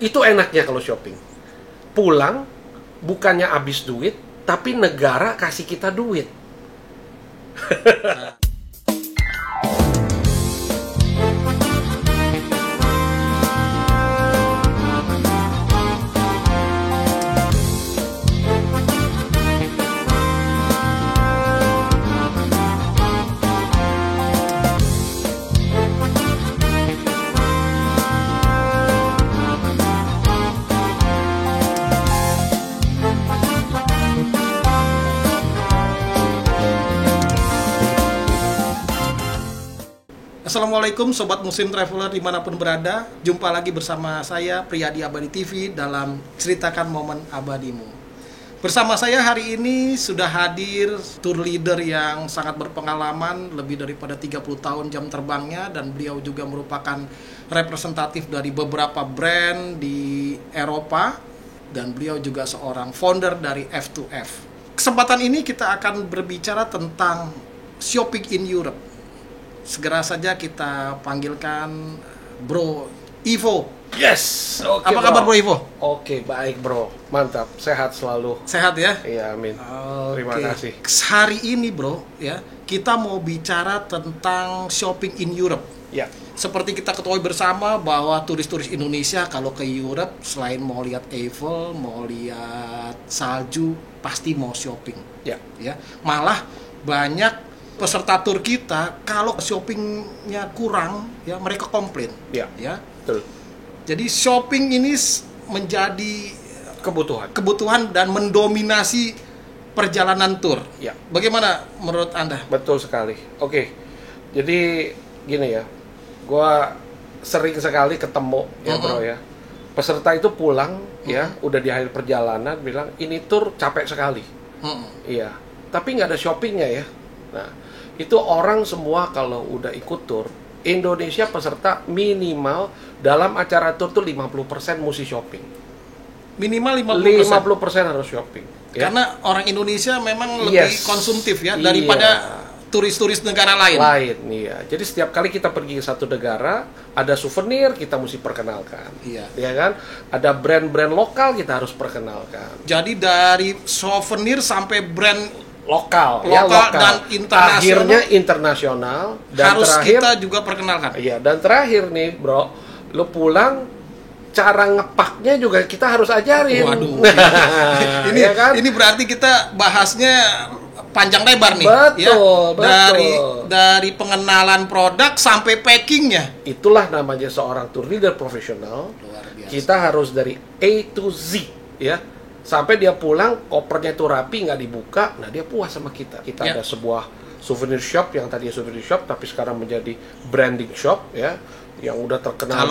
Itu enaknya kalau shopping. Pulang, bukannya habis duit, tapi negara kasih kita duit. Assalamualaikum Sobat Muslim Traveler dimanapun berada. Jumpa lagi bersama saya Priyadi Abadi TV dalam Ceritakan Momen Abadimu. Bersama saya hari ini sudah hadir tour leader yang sangat berpengalaman, lebih daripada 30 tahun jam terbangnya, dan beliau juga merupakan representatif dari beberapa brand di Eropa, dan beliau juga seorang founder dari F2F. Kesempatan ini kita akan berbicara tentang shopping in Europe. Segera saja kita panggilkan Bro Ivo. Yes. Oke, Apa kabar Bro Ivo? Oke, baik bro. Mantap. Sehat selalu. Sehat ya? Iya, amin. Terima kasih. Hari ini bro, ya kita mau bicara tentang shopping in Europe. Ya. Seperti kita ketahui bersama bahwa turis-turis Indonesia kalau ke Europe selain mau lihat Eiffel, mau lihat salju, pasti mau shopping. Ya. Ya, malah banyak peserta tur kita kalau shoppingnya kurang, ya mereka komplain. Ya. Ya. Betul. Jadi shopping ini menjadi kebutuhan dan mendominasi perjalanan tur. Ya. Bagaimana menurut Anda? Betul sekali. Oke. Jadi gini ya. Gua sering sekali ketemu ya bro ya. Peserta itu pulang ya, udah di akhir perjalanan bilang ini tur capek sekali. Iya. Tapi nggak ada shoppingnya ya. Nah, itu orang semua kalau udah ikut tur, Indonesia peserta minimal dalam acara tur tuh 50% mesti shopping. Minimal 50%. 50% harus shopping. Ya? Karena orang Indonesia memang lebih konsumtif ya daripada turis-turis negara lain. Iya. Jadi setiap kali kita pergi ke satu negara, ada souvenir kita mesti perkenalkan. Iya. Ya kan? Ada brand-brand lokal kita harus perkenalkan. Jadi dari souvenir sampai brand lokal dan internasional, akhirnya internasional, dan harus terakhir, kita juga perkenalkan. Iya, dan terakhir nih bro, lu pulang cara ngepaknya juga kita harus ajarin. Waduh, ini ya kan? Ini berarti kita bahasnya panjang lebar nih. Betul, ya? betul. Dari pengenalan produk sampai packingnya. Itulah namanya seorang tour leader profesional. Luar biasa. Kita harus dari A to Z ya. Sampai dia pulang, kopernya itu rapi, nggak dibuka, nah dia puas sama kita. Kita ada sebuah souvenir shop yang tadinya souvenir shop, tapi sekarang menjadi branding shop, ya, yang udah terkenal.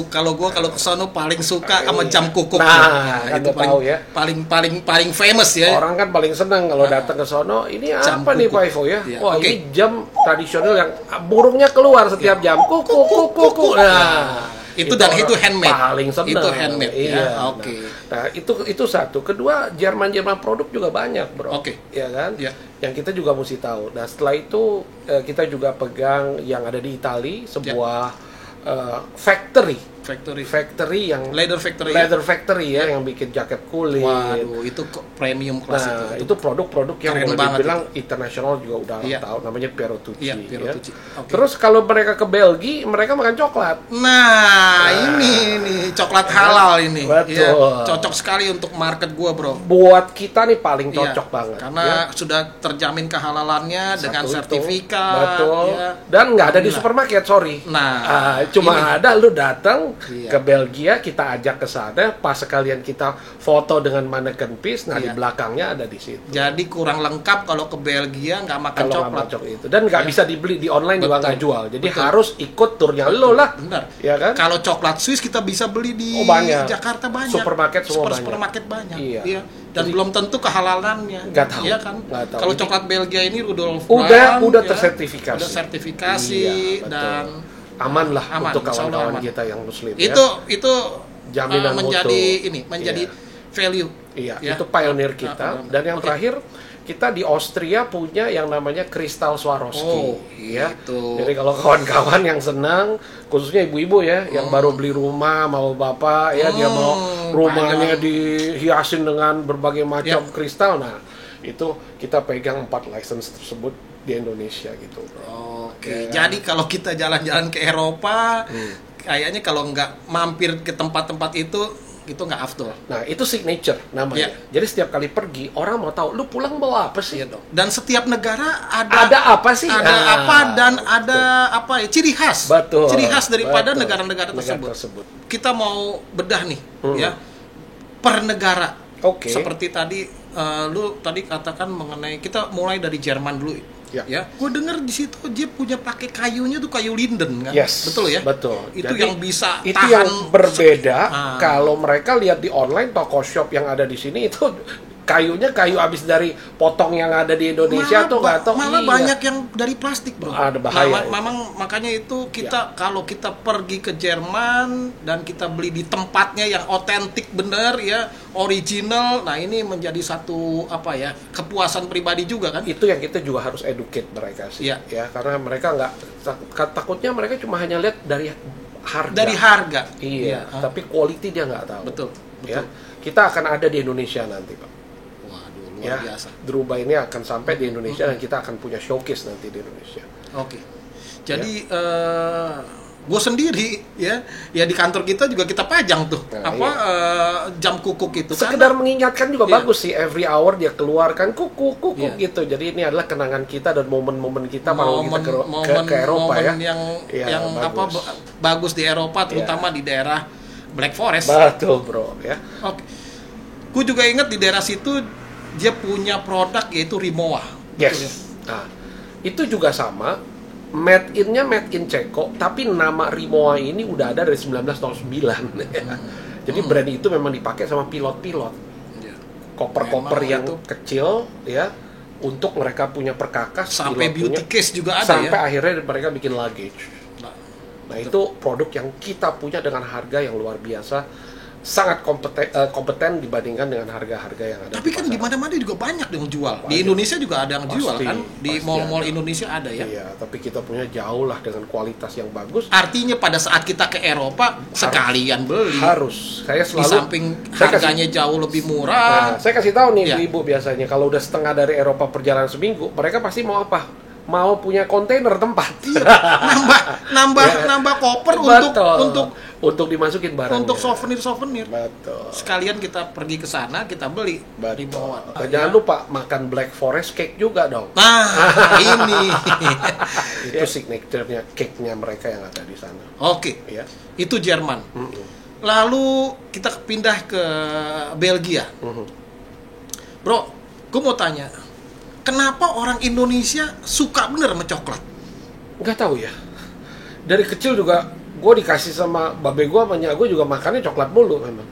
Kalau gua kesono paling suka sama jam kuku. Nah, itu tahu ya. Paling famous ya. Orang kan paling senang kalau datang ke sono. Ini jam apa kuku nih Pak Ivo ya? Ya. Wah, ini jam tradisional yang burungnya keluar setiap jam. Kuku. Nah. Itu handmade. Paling senang. Itu handmade. Iya. Ya? Oke. Nah, itu satu. Kedua, Jerman produk juga banyak, bro. Oke. Ya kan? Ya. Yang kita juga mesti tahu. Nah, setelah itu kita juga pegang yang ada di Italia, sebuah factory yang leather factory ya, yang bikin jaket kulit. Waduh, itu premium kelas. Nah, itu produk-produk yang boleh dibilang internasional juga udah tahu, namanya Piero Tucci. Iya, Piero Tucci. Okay. Terus kalau mereka ke Belgia, mereka makan coklat. Nah, ini nih coklat halal ini. Betul. Ya, cocok sekali untuk market gua, bro. Buat kita nih paling cocok banget. Karena sudah terjamin kehalalannya dengan sertifikat. Betul. Ya. Dan nggak ada di supermarket, sorry. Nah, cuma ada lu datang ke Belgia, kita ajak ke sana, pas sekalian kita foto dengan mannequin piece, nah di belakangnya ada di situ. Jadi kurang lengkap kalau ke Belgia nggak makan coklat itu, dan nggak bisa dibeli di online juga nggak jual. Jadi harus ikut turnya lo lah. Benar. Ya kan? Kalau coklat Swiss kita bisa beli di Jakarta banyak. Supermarket banyak. Iya. Dan belum tentu kehalalannya. Nggak tahu. Iya kan? Tahu. Kalau coklat Belgia ini Rudolf Brand udah tersertifikasi. Udah sertifikasi dan aman lah untuk kawan-kawan kita yang muslim. Itu jaminan menjadi value. Iya, itu pioneer kita. Dan yang terakhir, kita di Austria punya yang namanya Kristal Swarovski. Oh, ya. itu. Jadi kalau kawan-kawan yang senang, khususnya ibu-ibu ya, yang baru beli rumah, mau bapak ya, dia mau rumahnya dihiasin dengan berbagai macam kristal. Nah, itu kita pegang 4 license tersebut di Indonesia gitu. Oke, jadi kalau kita jalan-jalan ke Eropa, kayaknya kalau nggak mampir ke tempat-tempat itu nggak afdol. Nah, itu signature namanya. Jadi setiap kali pergi, orang mau tahu, lu pulang bawa apa sih? Iya dong. Dan setiap negara ada apa sih? Ada apa dan ada apa ya? Ciri khas. Betul. Ciri khas daripada negara-negara tersebut. Kita mau bedah nih, ya, per negara. Oke. Seperti tadi, lu tadi katakan mengenai kita mulai dari Jerman dulu. Ya, gue dengar di situ dia punya pakai kayunya tuh kayu linden kan? Yes, betul ya? Betul. Itu jadi, yang bisa itu tahan. yang berbeda. Kalau mereka lihat di online toko shop yang ada di sini itu kayunya kayu habis dari potong yang ada di Indonesia tuh nggak tahu. Malah banyak yang dari plastik, bro. Ada bahaya. Memang makanya itu kita kalau kita pergi ke Jerman dan kita beli di tempatnya yang otentik bener ya, original. Nah, ini menjadi satu apa ya, kepuasan pribadi juga kan? Itu yang kita juga harus educate mereka sih. Ya, karena mereka nggak takutnya mereka cuma hanya lihat dari harga. Dari harga. Iya. Tapi quality dia nggak tahu. Betul. Ya, kita akan ada di Indonesia nanti, Pak. Luar biasa. Druba ini akan sampai di Indonesia dan kita akan punya showcase nanti di Indonesia. Oke. Jadi gue sendiri ya di kantor kita juga kita pajang tuh jam kukuk itu. Sekedar mengingatkan juga bagus sih, every hour dia keluarkan kukuk gitu. Jadi ini adalah kenangan kita dan momen-momen kita kalau kita ke Eropa momen yang bagus. Bagus di Eropa, terutama di daerah Black Forest. Betul, bro, ya. Oke. Gue juga ingat di daerah situ dia punya produk yaitu Rimowa. Yes. Nah, itu juga sama. Made in Ceko, tapi nama Rimowa ini udah ada dari 1909. Jadi brand itu memang dipakai sama pilot-pilot. Koper-koper yang kecil ya, untuk mereka punya perkakas. Sampai beauty case juga ada sampai akhirnya mereka bikin luggage. Nah, itu produk yang kita punya dengan harga yang luar biasa. Sangat kompeten dibandingkan dengan harga-harga yang ada. Tapi kan di mana-mana juga banyak yang jual. Di Indonesia juga ada yang jual kan? Di mall-mall Indonesia ada ya. Iya, tapi kita punya jauh lah dengan kualitas yang bagus. Artinya pada saat kita ke Eropa sekalian beli. Harus. Saya selalu di samping harganya jauh lebih murah. Saya kasih tahu nih ibu biasanya kalau udah setengah dari Eropa perjalanan seminggu, mereka pasti mau apa? Mau punya kontainer tempat. Iya, nambah koper untuk dimasukin barang. Untuk souvenir. Betul. Sekalian kita pergi ke sana, kita beli di bawah. Jangan lupa makan Black Forest cake juga dong. Nah, ini itu signature-nya cake-nya mereka yang ada di sana. Oke. Ya. Itu Jerman. Lalu kita pindah ke Belgia. Bro, gue mau tanya, kenapa orang Indonesia suka bener sama coklat? Nggak tahu ya. Dari kecil juga gue dikasih sama babe gue, sama nyak gue juga makannya coklat mulu memang.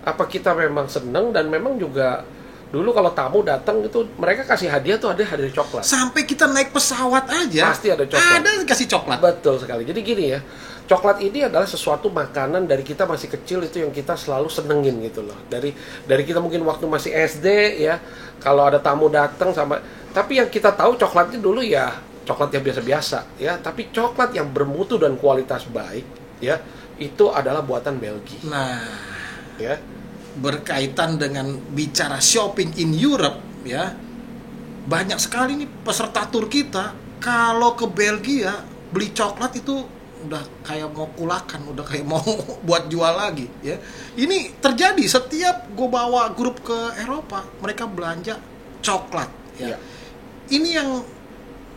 Apa kita memang seneng dan memang juga dulu kalau tamu datang itu mereka kasih hadiah tuh ada hadiah coklat. Sampai kita naik pesawat aja pasti ada coklat. Ada kasih coklat. Betul sekali. Jadi gini ya, coklat ini adalah sesuatu makanan dari kita masih kecil itu yang kita selalu senengin gitu loh. Dari kita mungkin waktu masih SD ya, kalau ada tamu datang tapi yang kita tahu coklatnya dulu ya coklat yang biasa-biasa ya, tapi coklat yang bermutu dan kualitas baik ya, itu adalah buatan Belgia. Nah, ya, berkaitan dengan bicara shopping in Europe ya, banyak sekali nih peserta tur kita kalau ke Belgia beli coklat itu udah kayak mau kulakan, udah kayak mau buat jual lagi ya. Ini terjadi setiap gue bawa grup ke Eropa, mereka belanja coklat ya. Ini yang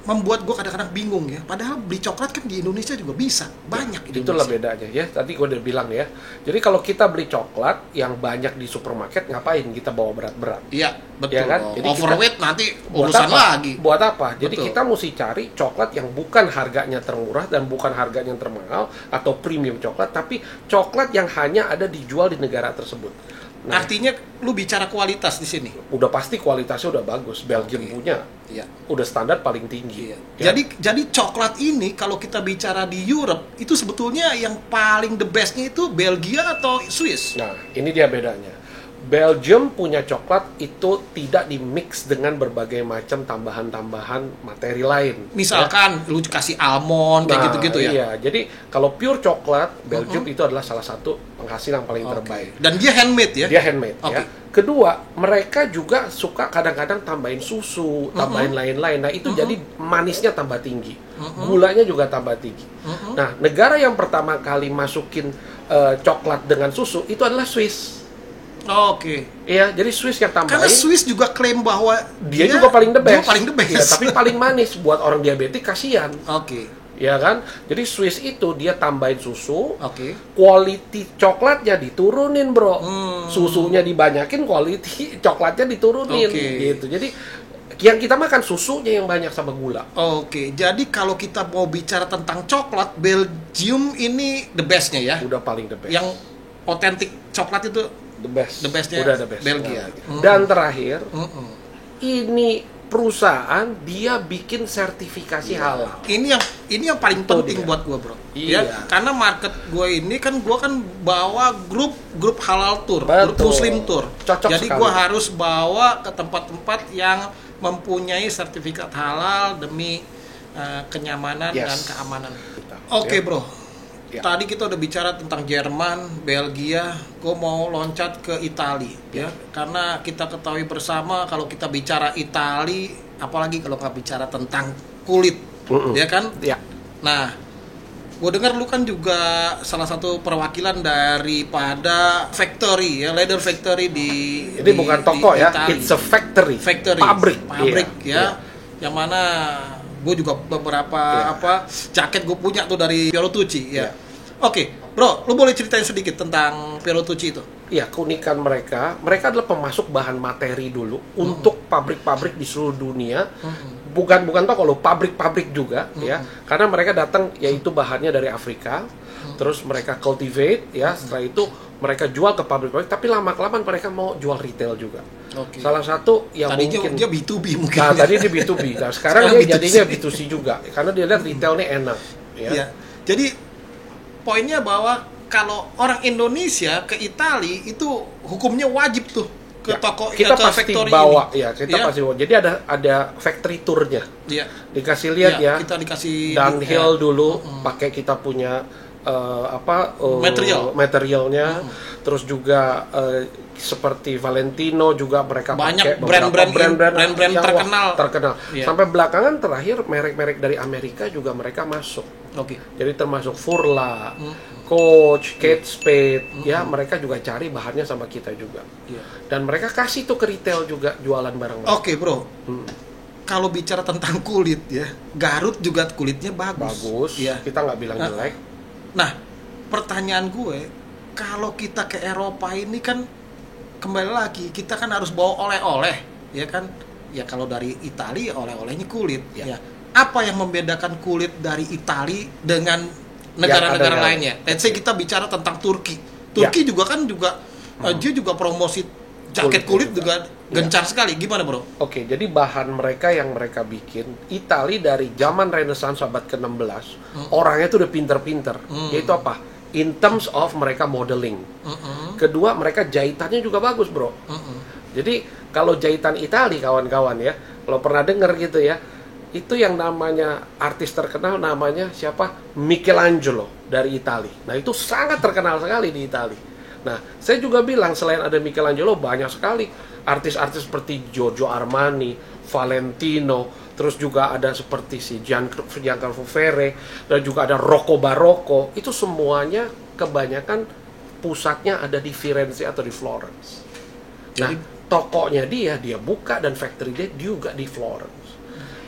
membuat gue kadang-kadang bingung ya. Padahal beli coklat kan di Indonesia juga bisa, banyak. Ya, itulah bedanya ya. Tadi gue udah bilang ya. Jadi kalau kita beli coklat yang banyak di supermarket, ngapain kita bawa berat-berat? Iya, betul. Ya kan? Jadi overweight nanti urusan lagi. Buat apa? Jadi betul. Kita mesti cari coklat yang bukan harganya termurah dan bukan harganya termahal atau premium coklat, tapi coklat yang hanya ada dijual di negara tersebut. Nah, artinya lu bicara kualitas di sini. Udah pasti kualitasnya udah bagus. Belgium punya. Iya. Udah standar paling tinggi. Iya. Ya. Jadi coklat ini kalau kita bicara di Europe itu sebetulnya yang paling the bestnya itu Belgia atau Swiss? Nah, ini dia bedanya. Belgium punya coklat itu tidak dimix dengan berbagai macam tambahan-tambahan materi lain. Misalkan lu kasih almond kayak gitu-gitu ya. Iya, jadi kalau pure coklat, Belgium itu adalah salah satu penghasil yang paling terbaik. Dan dia handmade ya? Dia handmade ya. Kedua, mereka juga suka kadang-kadang tambahin susu, tambahin lain-lain. Nah, itu jadi manisnya tambah tinggi. Gulanya juga tambah tinggi. Nah, negara yang pertama kali masukin coklat dengan susu itu adalah Swiss. Iya, jadi Swiss yang tambahin. Karena Swiss juga klaim bahwa dia juga paling the best. Paling the best. Ya, tapi paling manis buat orang diabetik kasihan. Ya kan? Jadi Swiss itu dia tambahin susu. Quality coklatnya diturunin, Bro. Susunya dibanyakin, quality coklatnya diturunin gitu. Jadi yang kita makan susunya yang banyak sama gula. Jadi kalau kita mau bicara tentang coklat, Belgium ini the bestnya ya. Udah paling the best. Yang otentik coklat itu the bestnya udah the best. Belgia. Dan terakhir, ini perusahaan dia bikin sertifikasi halal. Ini yang paling penting buat gue, Bro. Iya. Ya, karena market gue ini kan gue bawa grup halal tour, Betul. grup muslim tour. Cocok jadi gue harus bawa ke tempat-tempat yang mempunyai sertifikat halal demi kenyamanan dan keamanan. Bro. Tadi kita udah bicara tentang Jerman, Belgia, gue mau loncat ke Italia ya. Karena kita ketahui bersama kalau kita bicara Italia, apalagi kalau nggak bicara tentang kulit, ya kan? Nah, gue dengar lu kan juga salah satu perwakilan daripada factory ya, leather factory ini bukan toko ya, Italia. It's a factory. Pabrik ya. Yang mana gue juga beberapa jaket gue punya tuh dari Piero Tucci ya. Bro, lu boleh ceritain sedikit tentang Piero Tucci itu? Iya, keunikan mereka adalah pemasok bahan materi dulu untuk pabrik-pabrik di seluruh dunia. Bukan toko loh, pabrik-pabrik juga ya. Karena mereka datang yaitu bahannya dari Afrika. Terus mereka cultivate ya, setelah itu mereka jual ke pabrik-pabrik, tapi lama-kelamaan mereka mau jual retail juga. Salah satu yang tadinya mungkin dia B2B mungkin. Nah, tadi dia B2B. Nah, sekarang dia jadinya B2C juga karena dia lihat retailnya enak ya. Jadi poinnya bahwa kalau orang Indonesia ke Italia itu hukumnya wajib tuh ke toko kita atau pasti factory bawa ini. Kita pasti bawa. Jadi ada factory tournya. Dikasih lihat kita dikasih downhill dulu pakai kita punya materialnya. Terus juga seperti Valentino juga mereka banyak pakai brand-brand terkenal. Sampai belakangan terakhir merek-merek dari Amerika juga mereka masuk. Jadi termasuk Furla, Coach, Kate Spade, ya mereka juga cari bahannya sama kita juga. Dan mereka kasih tuh ke retail juga jualan barang. Bro. Kalau bicara tentang kulit ya, Garut juga kulitnya bagus. Kita nggak bilang jelek. Nah, pertanyaan gue, kalau kita ke Eropa ini kan kembali lagi kita kan harus bawa oleh-oleh, ya kan? Ya kalau dari Italia oleh-olehnya kulit. Apa yang membedakan kulit dari Italia dengan negara-negara lainnya? Let's say kita bicara tentang Turki. Turki juga kan dia juga promosi jaket kulit juga gencar sekali. Gimana, Bro? Jadi bahan mereka yang mereka bikin, Italia dari zaman Renaissance abad ke-16, orangnya tuh udah pinter-pinter. Yaitu apa? In terms of mereka modeling. Kedua, mereka jahitannya juga bagus, Bro. Jadi kalau jahitan Italia, kawan-kawan ya, kalau pernah dengar gitu ya, itu yang namanya artis terkenal namanya siapa? Michelangelo dari Italia. Nah, itu sangat terkenal sekali di Italia. Nah, saya juga bilang selain ada Michelangelo banyak sekali artis-artis seperti Giorgio Armani, Valentino, terus juga ada seperti si Giancarlo Ferre, dan juga ada Rocco Barocco. Itu semuanya kebanyakan pusatnya ada di Firenze atau di Florence. Nah, tokonya dia buka dan factory dia juga di Florence.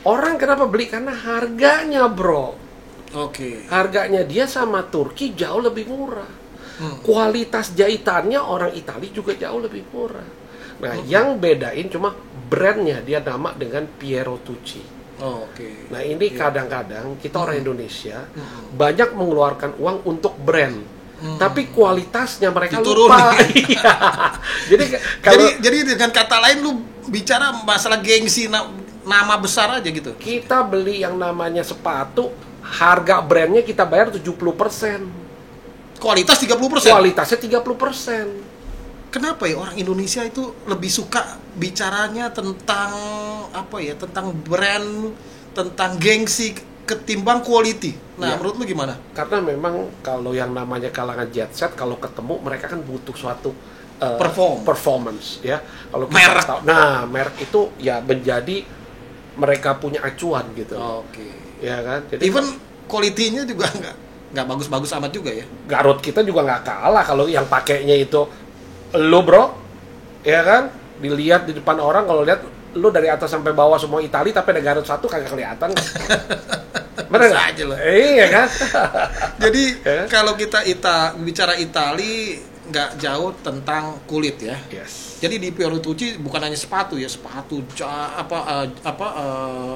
Orang kenapa beli? Karena harganya, Bro. Harganya dia sama Turki jauh lebih murah. Kualitas jahitannya orang Italia juga jauh lebih murah. Nah, yang bedain cuma brandnya, dia nama dengan Piero Tucci. Nah, ini kadang-kadang kita orang Indonesia banyak mengeluarkan uang untuk brand. Tapi kualitasnya mereka lupa. Jadi dengan kata lain lu bicara masalah gengsi nama besar aja gitu. Kita beli yang namanya sepatu, harga brandnya kita bayar 70%. Kualitas 30%? Kualitasnya 30%. kenapa ya orang Indonesia itu lebih suka bicaranya tentang apa ya, tentang brand, tentang gengsi ketimbang quality. Nah, Ya. menurut lu gimana? Karena memang kalau yang namanya kalangan jet set, kalau ketemu mereka kan butuh suatu performance ya. Kalau kita Merek. tahu, nah merek itu ya menjadi mereka punya acuan gitu. Oke. Ya kan? Jadi Even quality-nya juga nggak bagus-bagus amat juga ya. Garut kita juga nggak kalah kalau yang pakainya itu lu bro, ya kan? Dilihat di depan orang, kalau lihat lu dari atas sampai bawah semua Itali, tapi ada Garut satu kagak kelihatan. Bener nggak? aja loh. Iya kan? Jadi Ya. kalau kita bicara Itali nggak jauh tentang kulit ya. Yes. Jadi di Fiorucci bukan hanya sepatu ya, sepatu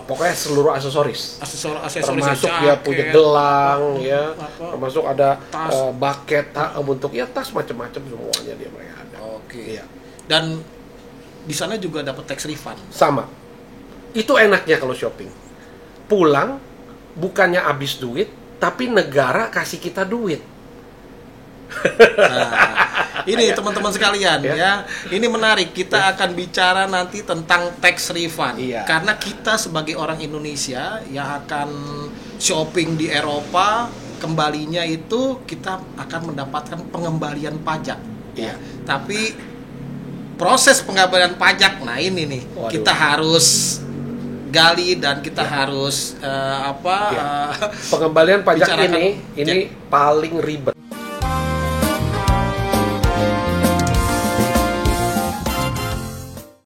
Pokoknya seluruh aksesoris. aksesoris Termasuk ya, dia jaket, punya gelang ya, apa, termasuk ada tas. bucket untuk ya tas macam-macam semuanya dia mereka ada. Oke. Iya. Dan di sana juga dapat tax refund. Sama. Itu enaknya kalau shopping. Pulang bukannya habis duit, tapi negara kasih kita duit. Nah, ini teman-teman sekalian Ya. ya. Ini menarik. Kita akan bicara nanti tentang tax refund. Iya. Karena kita sebagai orang Indonesia yang akan shopping di Eropa, kembalinya itu kita akan mendapatkan pengembalian pajak. Iya. Tapi proses pengembalian pajak, nah ini nih, Waduh. kita harus gali dan kita harus Pengembalian pajak bicarakan. ini paling ribet.